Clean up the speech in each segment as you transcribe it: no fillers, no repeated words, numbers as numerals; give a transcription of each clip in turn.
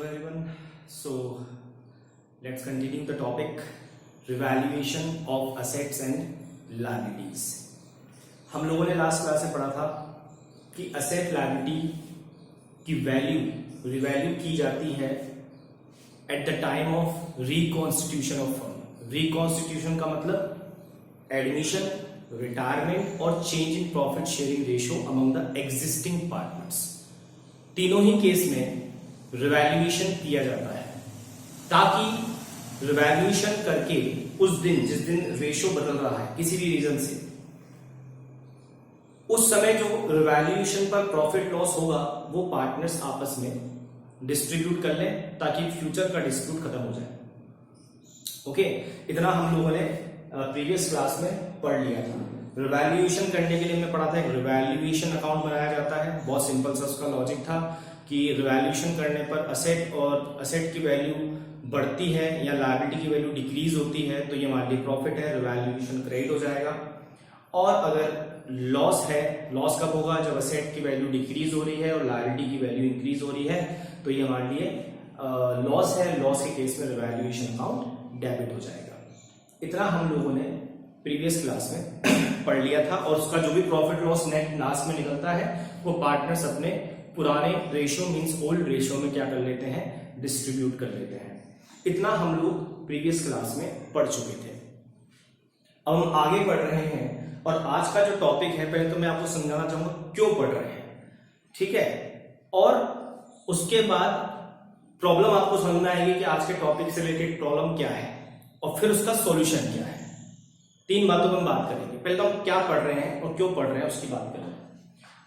everyone. So let's continue the topic revaluation of assets and liabilities. हम लोगों ने last class में पढ़ा था कि असेट लायबिलिटी की वैल्यू रिवैल्यू की जाती है at the time of reconstitution of firm. Reconstitution का मतलब एडमिशन, रिटायरमेंट और change in profit sharing ratio among the existing partners. तीनों ही केस में रिवैल्यूएशन किया जाता है ताकि रिवैल्यूएशन करके उस दिन जिस दिन रेशियो बदल रहा है किसी भी रीजन से, उस समय जो रिवैल्यूएशन पर प्रॉफिट लॉस होगा वो पार्टनर्स आपस में डिस्ट्रीब्यूट कर लें ताकि फ्यूचर का डिस्प्यूट खत्म हो जाए। ओके, इतना हम लोगों ने प्रीवियस क्लास में पढ़ लिया था। रिवैल्यूएशन करने के लिए हमने पढ़ा था एक रिवैल्यूएशन अकाउंट बनाया जाता है। बहुत सिंपल सा उसका लॉजिक था कि रिवैल्यूएशन करने पर असेट की वैल्यू बढ़ती है या लायबिलिटी की वैल्यू डिक्रीज होती है तो ये हमारे लिए प्रॉफिट है, रिवैल्यूएशन क्रेडिट हो जाएगा। और अगर लॉस है, लॉस कब होगा? जब असेट की वैल्यू डिक्रीज हो रही है और लायबिलिटी की वैल्यू इंक्रीज हो रही है तो ये हमारे लिए लॉस है। लॉस के केस में रिवैल्यूएशन अकाउंट डेबिट हो जाएगा। इतना हम लोगों ने प्रीवियस क्लास में पढ़ लिया था और उसका जो भी प्रॉफिट लॉस नेट लास्ट में निकलता है वो पार्टनर्स अपने पुराने रेशियो मींस ओल्ड रेशियो में क्या कर लेते हैं, डिस्ट्रीब्यूट कर लेते हैं। इतना हम लोग प्रीवियस क्लास में पढ़ चुके थे। अब हम आगे बढ़ रहे हैं और आज का जो टॉपिक है, पहले तो मैं आपको समझाना चाहूंगा क्यों पढ़ रहे हैं, ठीक है, और उसके बाद प्रॉब्लम आपको समझ में आएगी कि आज के टॉपिक से रिलेटेड प्रॉब्लम क्या है और फिर उसका सॉल्यूशन क्या है। तीन बातों पर हम बात करेंगे। पहले तो हम क्या पढ़ रहे हैं और क्यों पढ़ रहे हैं उसकी बात करें।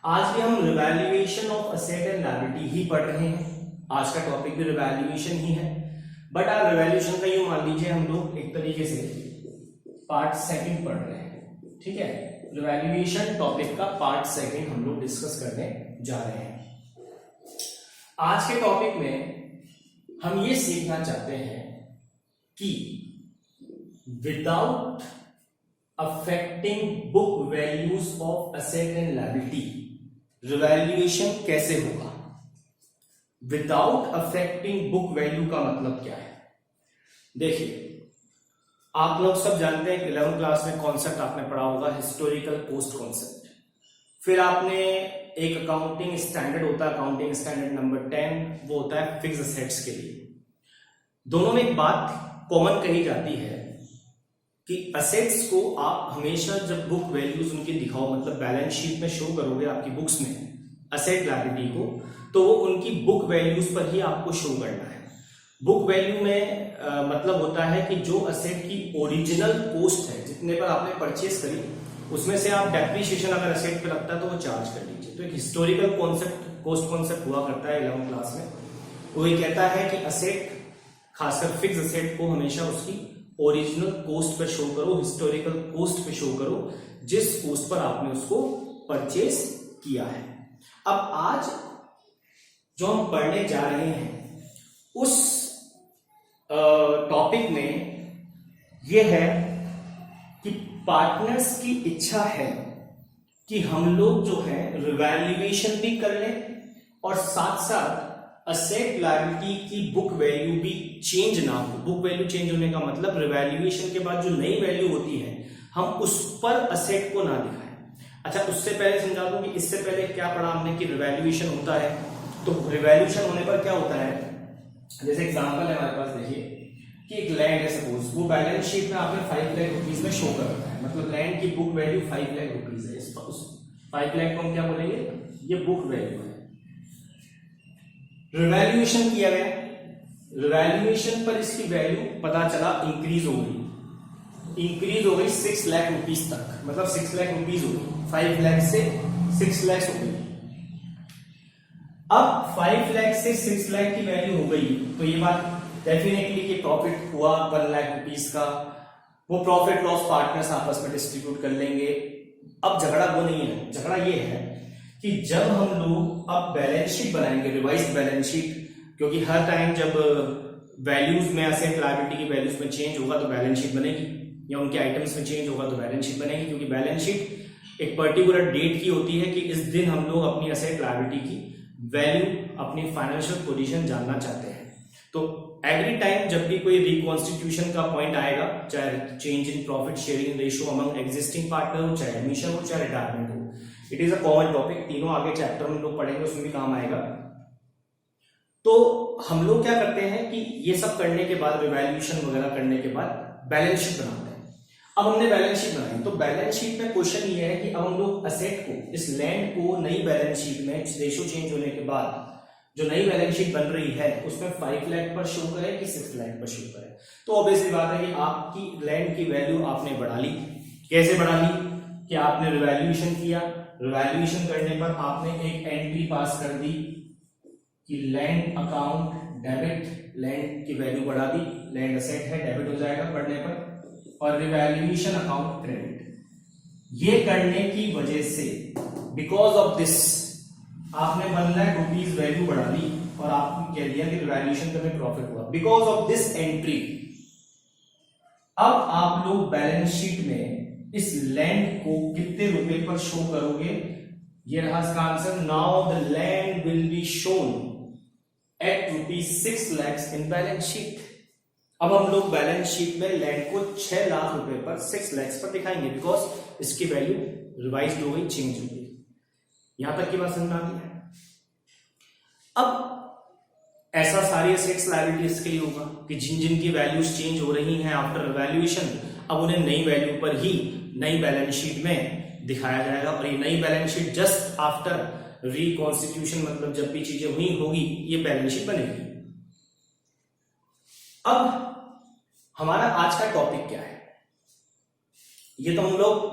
आज भी हम revaluation of asset and liability ही पढ़ रहे हैं। आज का टॉपिक भी रिवैल्यूएशन ही है, बट आप रिवैल्यूएशन का यूं मान लीजिए हम लोग एक तरीके से पार्ट सेकंड पढ़ रहे हैं, ठीक है। रिवैल्यूएशन टॉपिक का पार्ट सेकंड हम लोग डिस्कस करने जा रहे हैं। आज के टॉपिक में हम ये सीखना चाहते हैं कि without affecting book values of asset and liability revaluation कैसे होगा। विदाउट अफेक्टिंग बुक वैल्यू का मतलब क्या है? देखिए, आप लोग सब जानते हैं कि 11th क्लास में कॉन्सेप्ट आपने पढ़ा होगा हिस्टोरिकल पोस्ट कॉन्सेप्ट। फिर आपने एक अकाउंटिंग स्टैंडर्ड होता है, अकाउंटिंग स्टैंडर्ड नंबर 10, वो होता है फिक्स्ड असेट्स के लिए। दोनों में एक बात कॉमन कही जाती है कि असेट्स को आप हमेशा जब बुक वैल्यूज उनकी दिखाओ, मतलब बैलेंस शीट में शो करोगे आपकी बुक्स में असेट लायबिलिटी को, तो वो उनकी बुक वैल्यूज पर ही आपको शो करना है। बुक वैल्यू में मतलब होता है कि जो असेट की ओरिजिनल कॉस्ट है, जितने पर आपने परचेस करी, उसमें से आप डेप्रिसिएशन अगर असेट पे लगता है तो वो चार्ज कर लीजिए। तो एक हिस्टोरिकल कॉन्सेप्ट, कॉस्ट कॉन्सेप्ट हुआ करता है 11th क्लास में। वो ये कहता है कि असेट, खासकर फिक्स असेट को हमेशा उसकी ओरिजिनल कॉस्ट पे शो करो, हिस्टोरिकल कॉस्ट पे शो करो, जिस कॉस्ट पर आपने उसको परचेस किया है। अब आज जो हम पढ़ने जा रहे हैं उस टॉपिक में यह है कि पार्टनर्स की इच्छा है कि हम लोग जो है रिवैल्यूएशन भी कर लें और साथ साथ असेट लायबिलिटी की बुक वैल्यू भी चेंज ना हो। बुक वैल्यू चेंज होने का मतलब रिवैल्यूएशन के बाद जो नई वैल्यू होती है हम उस पर असेट को ना दिखाएं। अच्छा, उससे पहले समझा दूं कि इससे पहले क्या पढ़ा हमने कि रिवैल्यूएशन होता है, तो रिवैल्यूएशन होने पर क्या होता है, जैसे एग्जांपल है हमारे पास, देखिए कि एक लैंड है सपोज, वो बैलेंस शीट में आपने 5 लाख रुपीज में शो कर रखा है, मतलब लैंड की बुक वैल्यू 5 लाख रुपीज है। इस 5 लाख को हम क्या बोलेंगे, ये बुक वैल्यू है। रिवैल्यूएशन किया गया, रिवैल्यूएशन पर इसकी वैल्यू पता चला इंक्रीज हो गई 6 लाख रुपीज तक, मतलब 6 लाख रुपीज हो गई, 5 लाख से 6 लाख हो गई। अब 5 लाख से 6 लाख की वैल्यू हो गई तो ये बात डेफिनेटली कि प्रॉफिट हुआ 1 लाख रुपीज का, वो प्रॉफिट लॉस पार्टनर्स आपस में डिस्ट्रीब्यूट कर लेंगे। अब झगड़ा वो नहीं है, झगड़ा ये है कि जब हम लोग अब बैलेंस शीट बनाएंगे, रिवाइज्ड बैलेंस शीट, क्योंकि हर टाइम जब वैल्यूज में असेट लायबिलिटी की वैल्यूज में चेंज होगा तो बैलेंस शीट बनेगी, या उनके आइटम्स में चेंज होगा तो बैलेंस शीट बनेगी, क्योंकि बैलेंस शीट एक पर्टिकुलर डेट की होती है कि इस दिन हम लोग अपनी असेट लायबिलिटी की वैल्यू, अपनी फाइनेंशियल पोजीशन जानना चाहते हैं। तो एवरी टाइम जब भी कोई रिकॉन्स्टिट्यूशन का पॉइंट आएगा, चाहे change in profit sharing ratio among existing partner हो, चाहे एडमिशन हो, चाहे रिटायरमेंट हो, it is a common topic, तीनों आगे चैप्टर में लोग पढ़ेंगे, उसमें भी काम आएगा। तो हम लोग क्या करते हैं कि ये सब करने के बाद, रिवैल्यूएशन वगैरह करने के बाद बैलेंस शीट बनाते हैं। अब हमने बैलेंस शीट बनाई, तो बैलेंस शीट में क्वेश्चन ये है कि अब हम लोग असेट को, इस लैंड को नई बैलेंस शीट में रेशियो चेंज होने के बाद जो नई बैलेंस शीट बन रही है उसमें 5 लाख पर शो करें कि 6 लाख पर शो करें। तो ऑब्वियसली बात है कि आपकी लैंड की वैल्यू आपने बढ़ा ली। कैसे बढ़ा ली? कि आपने रिवैल्यूएशन किया, रिवैल्यूएशन करने पर आपने एक एंट्री पास कर दी कि लैंड अकाउंट डेबिट, लैंड की वैल्यू बढ़ा दी, लैंड असेट है, डेबिट हो जाएगा पढ़ने पर, और रिवैल्यूएशन अकाउंट क्रेडिट। ये करने की वजह से, बिकॉज ऑफ दिस, आपने 1 लाख रुपीज वैल्यू बढ़ा दी और आपने कह दिया कि रिवैल्यूएशन पे प्रॉफिट हुआ। बिकॉज ऑफ दिस एंट्री, अब आप लोग बैलेंस शीट में इस लैंड को कितने रुपए पर शो करोगे? ये रहा इसका answer. Now the land will be shown at ₹6 lakhs in balance sheet. अब हम लोग बैलेंस शीट में लैंड को 6 लाख रुपए पर, 6 lakhs पर दिखाएंगे, बिकॉज इसकी वैल्यू रिवाइज हो गई, चेंज हो गई। यहां तक की बात समझ में आती है? अब ऐसा सारी एसेट्स लायबिलिटीज के लिए होगा कि जिन जिन की वैल्यूज चेंज हो रही हैं आफ्टर रिवैल्यूएशन, अब उन्हें नई वैल्यू पर ही नई बैलेंस शीट में दिखाया जाएगा। और ये नई balance sheet just after reconstitution, मतलब जब भी चीजें हुई होगी, ये बैलेंस शीट बनेगी। अब हमारा आज का टॉपिक क्या है? ये तो हम लोग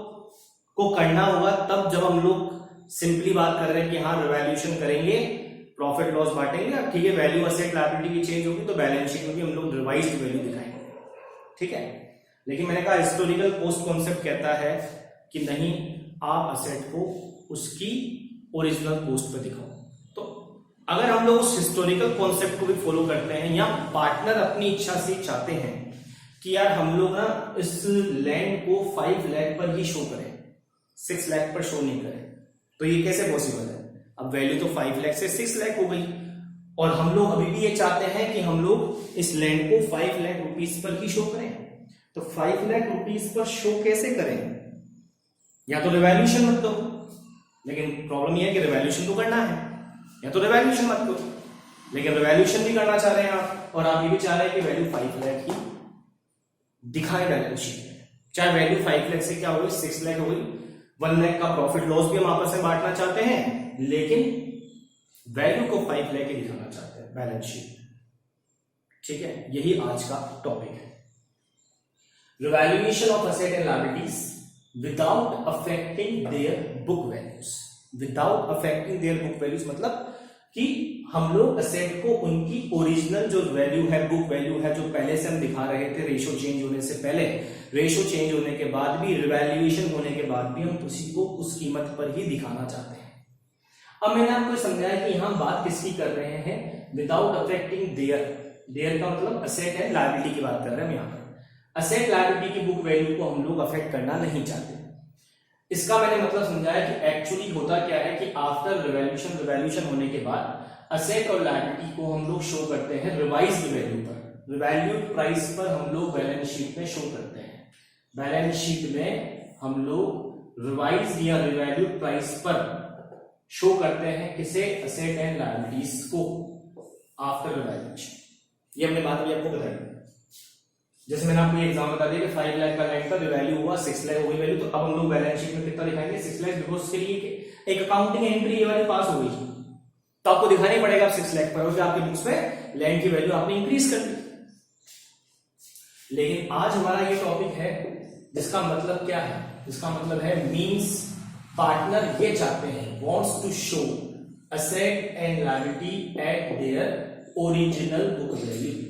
को करना होगा तब जब हम लोग सिंपली बात कर रहे हैं कि हाँ रिवैल्यूएशन करेंगे, प्रॉफिट लॉस बांटेंगे, अब ठीक है वैल्यू असेट लायबिलिटी की चेंज होगी तो बैलेंस शीट में भी हम लोग रिवाइज्ड वैल्यू दिखाएंगे, ठीक है। लेकिन मैंने कहा हिस्टोरिकल पोस्ट कॉन्सेप्ट कहता है कि नहीं, आप असेट को उसकी ओरिजिनल पोस्ट पे दिखाओ। तो अगर हम लोग उस हिस्टोरिकल कॉन्सेप्ट को भी फॉलो करते हैं, या पार्टनर अपनी इच्छा से चाहते हैं कि यार हम लोग ना इस लैंड को 5 लाख पर ही शो करें, 6 लाख पर शो नहीं करें, तो ये कैसे पॉसिबल है? अब वैल्यू तो 5 लाख से 6 लाख हो गई, और हम लोग अभी भी ये चाहते हैं कि हम लोग इस लैंड को 5 लाख रुपीस पर ही शो करें। तो 5 लाख रुपीस पर शो कैसे करें? या तो रिवैल्यूएशन मत दो, लेकिन प्रॉब्लम यह है कि रिवैल्यूएशन तो करना है, या तो रिवैल्यूएशन मत दो, लेकिन रिवैल्यूएशन भी करना चाह रहे हैं आप, और आप ये भी चाह रहे हैं कि वैल्यू 5 लाख ही दिखाए बैलेंस शीट में। चाहे वैल्यू 5 लाख से क्या हो गई, 6 लाख हो गई, 1 लाख का प्रॉफिट लॉस भी हम आपस में बांटना चाहते हैं, लेकिन वैल्यू को 5 लाख ही दिखाना चाहते हैं बैलेंस शीट में, ठीक है। यही आज का टॉपिक है, revaluation of asset and liabilities without affecting their book values. Without affecting their book values मतलब कि हम लोग असेट को उनकी ओरिजिनल जो वैल्यू है, बुक वैल्यू है, जो पहले से हम दिखा रहे थे रेशियो चेंज होने से पहले, रेशियो चेंज होने के बाद भी, रिवैल्यूएशन होने के बाद भी हम उसी को उस कीमत पर ही दिखाना चाहते हैं। अब मैंने आपको समझाया कि यहां बात किसकी कर रहे हैं, विदाउट अफेक्टिंग देयर। देयर का मतलब असेट है, लायबिलिटी की बात कर रहे हैं हम यहां पर। असेट लायबिलिटी की बुक वैल्यू को हम लोग अफेक्ट करना नहीं चाहते। इसका मैंने मतलब समझाया कि एक्चुअली होता क्या है कि आफ्टर रिवैल्यूएशन होने के बाद असेट और लायबिलिटी को हम लोग शो करते हैं रिवाइज्ड वैल्यू पर, रिवैल्यूड प्राइस पर हम लोग बैलेंस शीट में शो करते हैं। बैलेंस शीट में हम लोग रिवाइज्ड या रिवैल्यूड प्राइस पर शो करते हैं किसे, असेट एंड लायबिलिटीज को आफ्टर रिवैल्यूएशन। ये हमने बात अभी आपको बताई। जैसे मैंने आपको एग्जाम बता दिया कि 5 लाख का लैंड का वैल्यू हुआ, 6 लाख हो गई वैल्यू, तो अब हम लोग बैलेंस शीट में कितना दिखाएंगे, 6 लाख, बिकॉज उसके लिए एक अकाउंटिंग एंट्री ये वाली पास हो गई, तो आपको दिखाना ही पड़ेगा 6 लाख पर, और आपके बुक्स में लैंड की वैल्यू आपने इंक्रीज कर दी। लेकिन आज हमारा ये टॉपिक है जिसका मतलब क्या है, जिसका मतलब है मींस पार्टनर ये चाहते हैं, wants to show asset and liability at their original book value,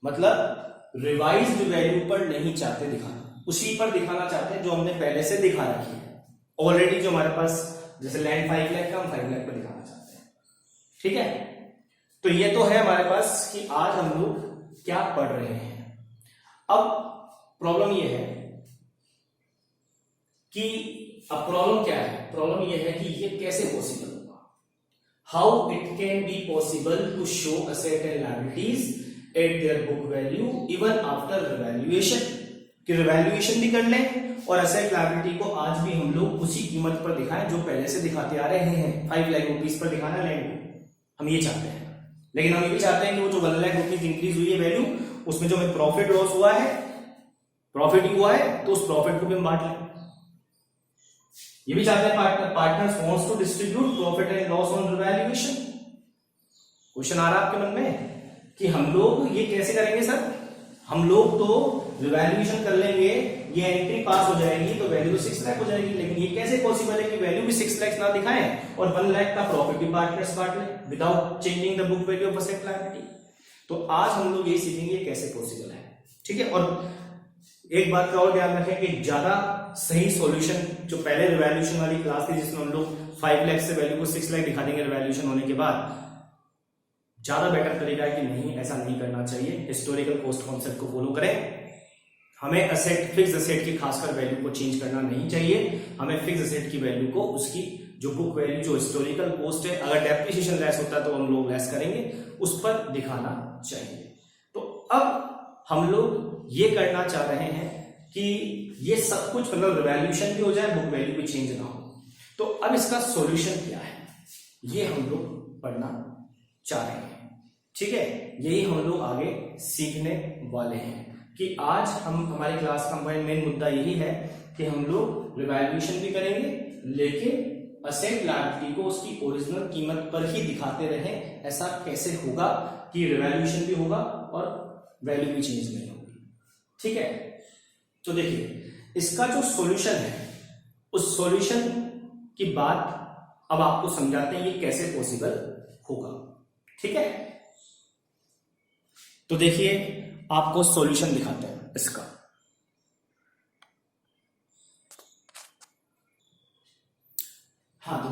मतलब रिवाइज्ड वैल्यू पर नहीं चाहते दिखाना, उसी पर दिखाना चाहते हैं जो हमने पहले से दिखा रखी है ऑलरेडी, जो हमारे पास, जैसे लैंड 5 लाख का हम 5 लाख पर दिखाना चाहते हैं, ठीक है। तो ये तो है हमारे पास कि आज हम लोग क्या पढ़ रहे हैं। अब प्रॉब्लम ये है कि, अब प्रॉब्लम क्या है, प्रॉब्लम ये है कि ये कैसे पॉसिबल होगा। How it can be possible to show asset and liabilities at their book value even after revaluation, कि रिवैल्यूएशन भी कर लें और असेट लायबिलिटी को आज भी हम लोग उसी कीमत पर दिखाएं जो पहले से दिखाते आ रहे हैं। 5 लाख रुपीज पर दिखाना लैंड को, हम ये चाहते हैं। लेकिन हम ये भी चाहते हैं कि वो जो 1 लाख रुपीज इंक्रीज हुई है वैल्यू, उसमें जो हमें प्रॉफिट लॉस हुआ है, प्रॉफिट ही हुआ है, तो उस प्रॉफिट को भी हम बांट लें। ये भी चाहते हैं partners wants to distribute profit and loss on revaluation. Question आ रहा है आपके मन में कि हम लोग ये कैसे करेंगे सर? हम लोग तो रिवैल्यूएशन कर लेंगे, ये एंट्री पास हो जाएगी तो वैल्यू 6 लाख हो जाएगी, लेकिन ये कैसे पॉसिबल है कि वैल्यू भी 6 लाख ना दिखाएं और 1 लाख का प्रॉफिट भी पार्टनर्स बांट लें without changing the book value of asset liability? तो आज हम लोग ये सीखेंगे कैसे पॉसिबल है, ठीक है। और एक बात का और ध्यान रखें कि ज्यादा सही सॉल्यूशन जो पहले रिवैल्यूएशन वाली क्लास थी जिसमें हम लोग 5 लाख से वैल्यू को 6 लाख दिखा देंगे रिवैल्यूएशन होने के बाद, ज्यादा बेटर तरीका है कि नहीं, ऐसा नहीं करना चाहिए। हिस्टोरिकल कॉस्ट कॉन्सेप्ट को फॉलो करें। हमें असेट, फिक्स असेट की खासकर वैल्यू को चेंज करना नहीं चाहिए। हमें फिक्स असेट की वैल्यू को उसकी जो बुक वैल्यू, जो हिस्टोरिकल कॉस्ट है, अगर डेप्रिसिएशन लेस होता है तो हम लोग लेस करेंगे, उस पर दिखाना चाहिए। तो अब हम लोग ये करना चाह रहे हैं कि ये सब कुछ मतलब रिवैल्यूएशन भी हो जाए, बुक वैल्यू भी चेंज ना हो। तो अब इसका सॉल्यूशन क्या है, ये हम लोग पढ़ना चाह रहे हैं, ठीक है। यही हम लोग आगे सीखने वाले हैं कि आज हम, हमारी क्लास का मेन मुद्दा यही है कि हम लोग रिवैल्यूएशन भी करेंगे लेकिन असेट लायबिलिटी को उसकी ओरिजिनल कीमत पर ही दिखाते रहें। ऐसा कैसे होगा कि रिवैल्यूएशन भी होगा और वैल्यू भी चेंज नहीं होगी, ठीक है। तो देखिए इसका जो सॉल्यूशन है, उस सॉल्यूशन की बात अब आपको समझाते हैं ये कैसे पॉसिबल होगा, ठीक है। तो देखिए आपको सॉल्यूशन दिखाते हैं इसका। हाँ